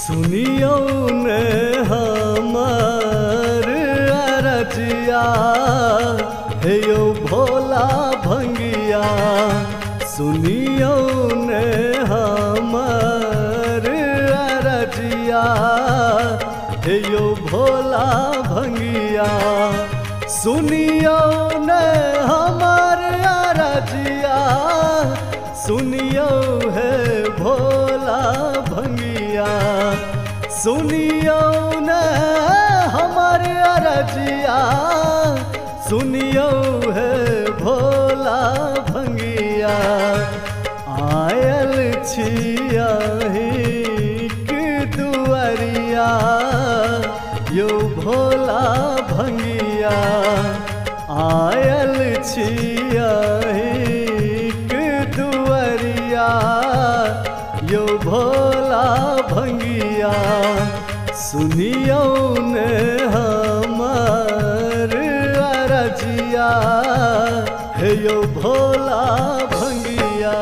सुनियो ने हमर अरजिया, हे यो भोला भंगिया। सुनियो ने हमर अरजिया, हे यो भोला भंगिया। सुनियो ने हमर अरजिया, सुनियो है भोला भंगिया। सुनियो ने हमर अरजिया, सुनियो है भोला भंगिया। आयल छिया के दुआरिया, यो भोला भंगिया। आयल छिया के दुआरिया, यो भोला भंगिया। सुनियो ने हमर अरजिया, हे यो भोला भंगिया।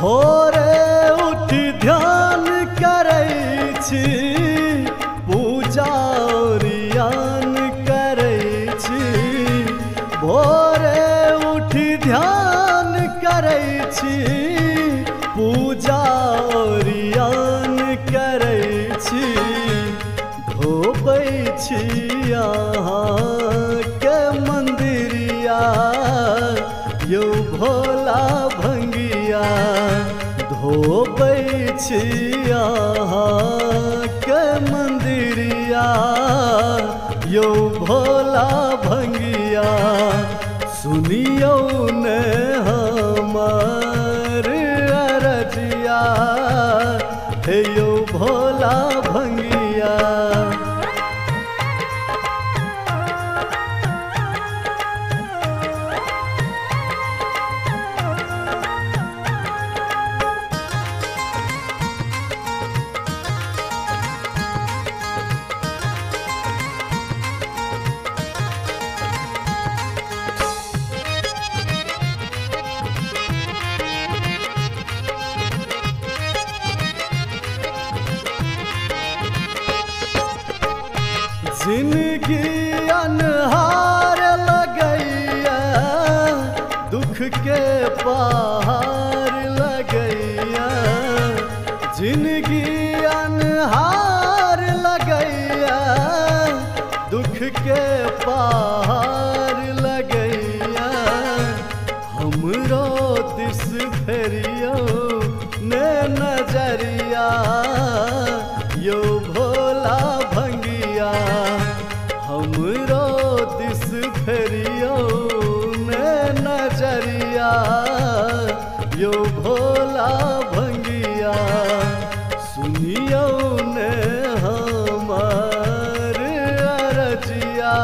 भोरे उठ ध्यान करै छी, पूजा ओरियान करै छी। भोरे उठ ध्यान करै छी, पूजा ओरियान करै छी। धोबै छी अहाँके मन्दिरिया, यो भोला भंगिया। धोबै छी अहाँके मन्दिरिया, यो भोला भंगिया। सुनियो ने हमर अरजिया, हे यो भोला भंगिया। जिंदगी अनहार लगैया, दुख के पहाड़ लगैया। जिंदगी अनहार लगैया, दुख के पहाड़ लगैया। हमरो दिस फेरियो ने नजरिया, यो भोला भंगिया। हमरो दिस फेरियो ने नजरिया, यो भोला भंगिया। सुनियो ने हमर अरजिया,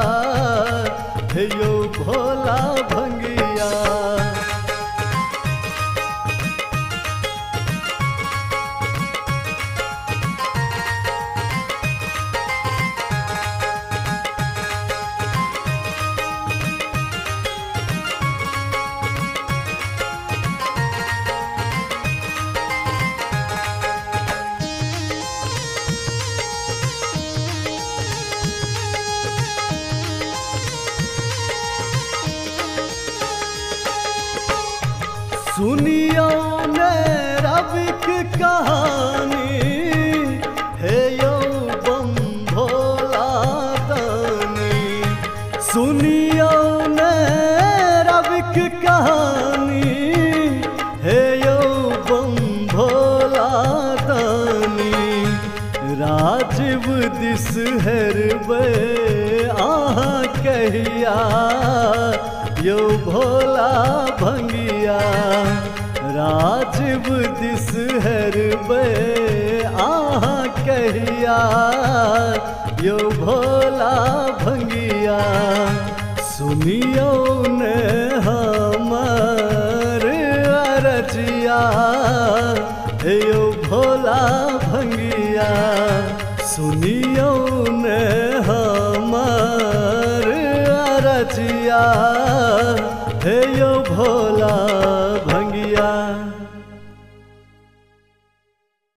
हे यो भोला भंगिया। सुनियो ने रविक कहानी, हे यो बम भोला दानी। सुनियो ने रविक कहानी, हे यो बम भोला दानी। राजीव दिस हेरबै अहाँ कहिया, यो भोला भंगिया। राजीव दिस हरबे आहा कहिया यो भोला भंगिया सुनियो ने हमर अरजिया यो भोला भंगिया सुनियो